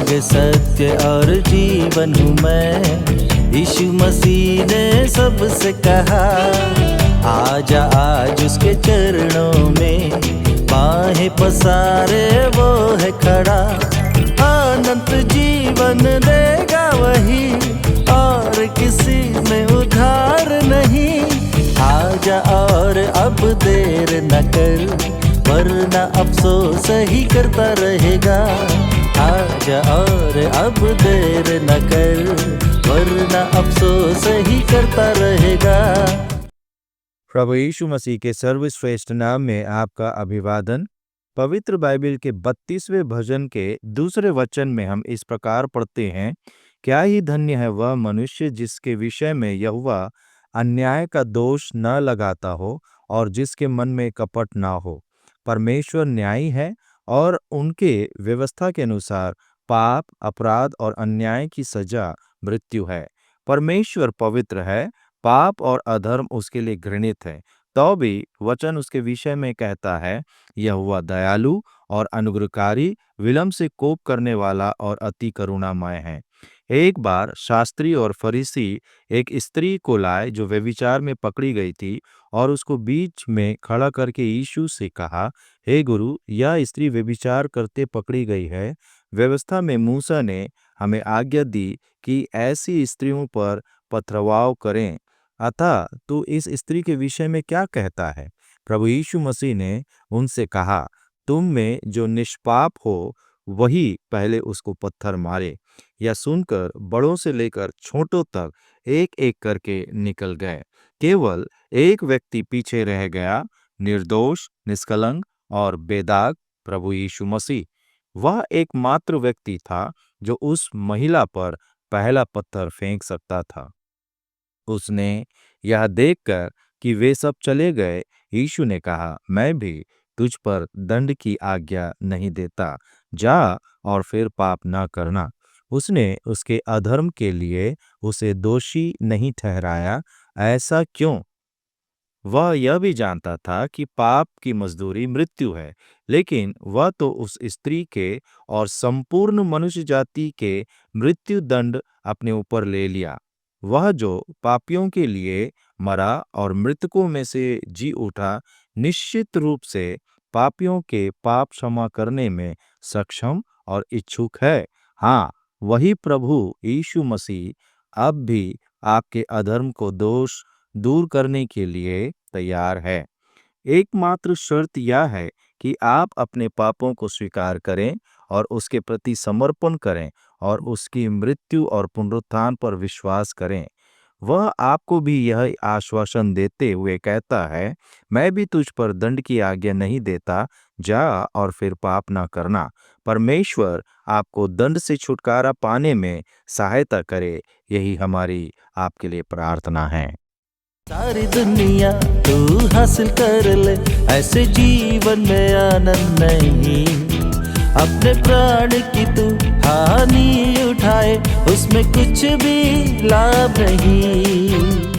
मार्ग सत्य और जीवन हूँ मैं। यीशु मसीह ने सबसे कहा, आजा आज उसके चरणों में, बाहें पसारे वो है खड़ा। अनंत जीवन देगा वही, और किसी में उधार नहीं। आजा और अब देर न कर, वरना अफसोस ही करता रहेगा। आजा और अब देर न कर, वरना अफसोस ही करता रहेगा। प्रभु यीशु मसीह के सर्वश्रेष्ठ नाम में आपका अभिवादन। पवित्र बाइबल के 32वें भजन के दूसरे वचन में हम इस प्रकार पढ़ते हैं, क्या ही धन्य है वह मनुष्य जिसके विषय में यहोवा अन्याय का दोष न लगाता हो और जिसके मन में कपट ना हो। परमेश्वर न्यायी है और उनके व्यवस्था के अनुसार पाप, अपराध और अन्याय की सजा मृत्यु है। परमेश्वर पवित्र है, पाप और अधर्म उसके लिए घृणित है। तो भी वचन उसके विषय में कहता है, यहोवा दयालु और अनुग्रहकारी, विलंब से कोप करने वाला और अति करुणामय है। एक बार शास्त्री और फरीसी एक स्त्री को लाए जो व्यभिचार में पकड़ी गई थी, और उसको बीच में खड़ा करके यीशु से कहा, हे गुरु, यह स्त्री व्यभिचार करते पकड़ी गई है। व्यवस्था में मूसा ने हमें आज्ञा दी कि ऐसी स्त्रियों पर पथरवाह करें, अतः तू इस स्त्री के विषय में क्या कहता है? प्रभु यीशु मसीह ने उनसे कहा, तुम में जो निष्पाप हो वही पहले उसको पत्थर मारे। यह सुनकर बड़ों से लेकर छोटों तक एक एक करके निकल गए। केवल एक व्यक्ति पीछे रह गया, निर्दोष, निष्कलंक और बेदाग, प्रभु यीशु मसीह। वह एकमात्र व्यक्ति था जो उस महिला पर पहला पत्थर फेंक सकता था। उसने यह देखकर कि वे सब चले गए, यीशु ने कहा, मैं भी तुझ पर दंड की आज्ञा नहीं देता, जा और फिर पाप न करना। उसने उसके अधर्म के लिए उसे दोषी नहीं ठहराया। ऐसा क्यों? वह यह भी जानता था कि पाप की मजदूरी मृत्यु है, लेकिन वह तो उस स्त्री के और संपूर्ण मनुष्य जाति के मृत्यु दंड अपने ऊपर ले लिया। वह जो पापियों के लिए मरा और मृतकों में से जी उठा, निश्चित रूप से पापियों के पाप क्षमा करने में सक्षम और इच्छुक है। हाँ, वही प्रभु यीशु मसीह अब भी आपके अधर्म को दोष दूर करने के लिए तैयार है। एकमात्र शर्त यह है कि आप अपने पापों को स्वीकार करें और उसके प्रति समर्पण करें और उसकी मृत्यु और पुनरुत्थान पर विश्वास करें। वह आपको भी यह आश्वासन देते हुए कहता है, मैं भी तुझ पर दंड की आज्ञा नहीं देता, जा और फिर पाप न करना। परमेश्वर आपको दंड से छुटकारा पाने में सहायता करे, यही हमारी आपके लिए प्रार्थना है। सारी दुनिया तू हासिल कर ले, ऐसे जीवन में आनंद नहीं। अपने प्राण की तू हानि उठाए, उसमें कुछ भी लाभ नहीं।